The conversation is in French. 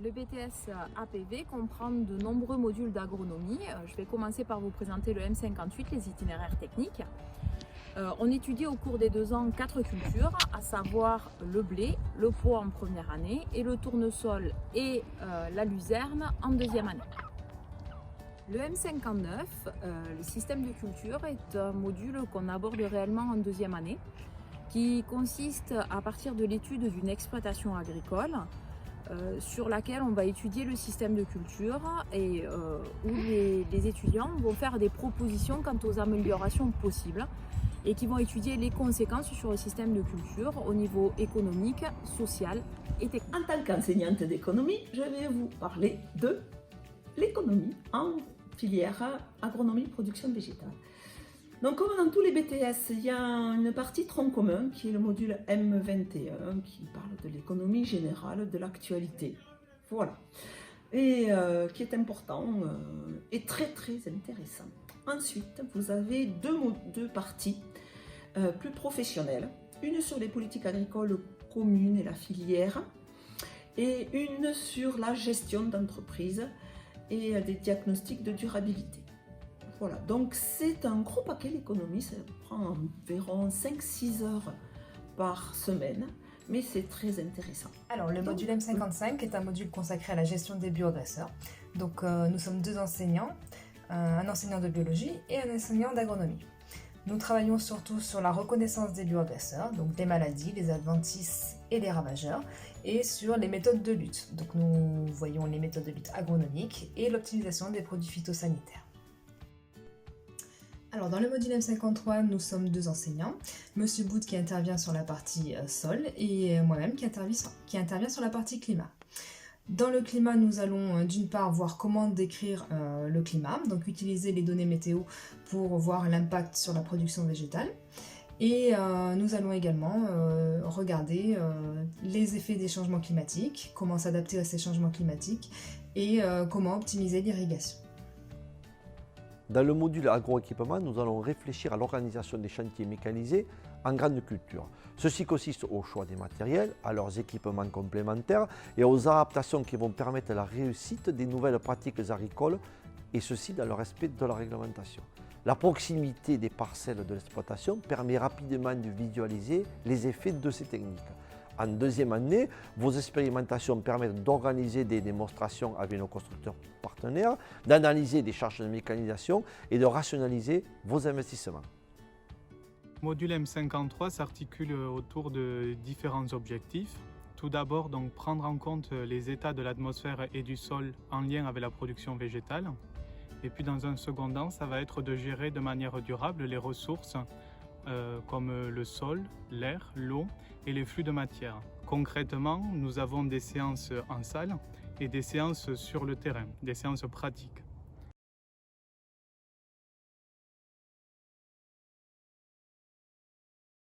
Le BTS APV comprend de nombreux modules d'agronomie. Je vais commencer par vous présenter le M58, les itinéraires techniques. On étudie au cours des 2 ans 4 cultures, à savoir le blé, le pois en première année et le tournesol et la luzerne en deuxième année. Le M59, le système de culture, est un module qu'on aborde réellement en deuxième année, qui consiste à partir de l'étude d'une exploitation agricole sur laquelle on va étudier le système de culture et où les étudiants vont faire des propositions quant aux améliorations possibles et qui vont étudier les conséquences sur le système de culture au niveau économique, social et technique. En tant qu'enseignante d'économie, je vais vous parler de l'économie en filière agronomie production végétale. Donc comme dans tous les BTS, il y a une partie tronc commun qui est le module M21 qui parle de l'économie générale, de l'actualité. Voilà. Et qui est important et très intéressant. Ensuite, vous avez deux parties plus professionnelles. Une sur les politiques agricoles communes et la filière et une sur la gestion d'entreprise et des diagnostics de durabilité. Voilà, donc c'est un gros paquet l'économie, ça prend environ 5-6 heures par semaine, mais c'est très intéressant. Alors le module M55 est un module consacré à la gestion des bioagresseurs. Donc nous sommes 2 enseignants, un enseignant de biologie et un enseignant d'agronomie. Nous travaillons surtout sur la reconnaissance des bioagresseurs, donc des maladies, les adventices et les ravageurs, et sur les méthodes de lutte. Donc nous voyons les méthodes de lutte agronomiques et l'optimisation des produits phytosanitaires. Alors dans le module M53, nous sommes 2 enseignants, Monsieur Bout qui intervient sur la partie sol et moi-même qui intervient sur la partie climat. Dans le climat, nous allons d'une part voir comment décrire le climat, donc utiliser les données météo pour voir l'impact sur la production végétale. Et nous allons également regarder les effets des changements climatiques, comment s'adapter à ces changements climatiques et comment optimiser l'irrigation. Dans le module agroéquipement, nous allons réfléchir à l'organisation des chantiers mécanisés en grande culture. Ceci consiste au choix des matériels, à leurs équipements complémentaires et aux adaptations qui vont permettre la réussite des nouvelles pratiques agricoles, et ceci dans le respect de la réglementation. La proximité des parcelles de l'exploitation permet rapidement de visualiser les effets de ces techniques. En deuxième année, vos expérimentations permettent d'organiser des démonstrations avec nos constructeurs partenaires, d'analyser des charges de mécanisation et de rationaliser vos investissements. Le module M53 s'articule autour de différents objectifs. Tout d'abord, donc, prendre en compte les états de l'atmosphère et du sol en lien avec la production végétale. Et puis dans un second temps, ça va être de gérer de manière durable les ressources comme le sol, l'air, l'eau et les flux de matière. Concrètement, nous avons des séances en salle et des séances sur le terrain, des séances pratiques.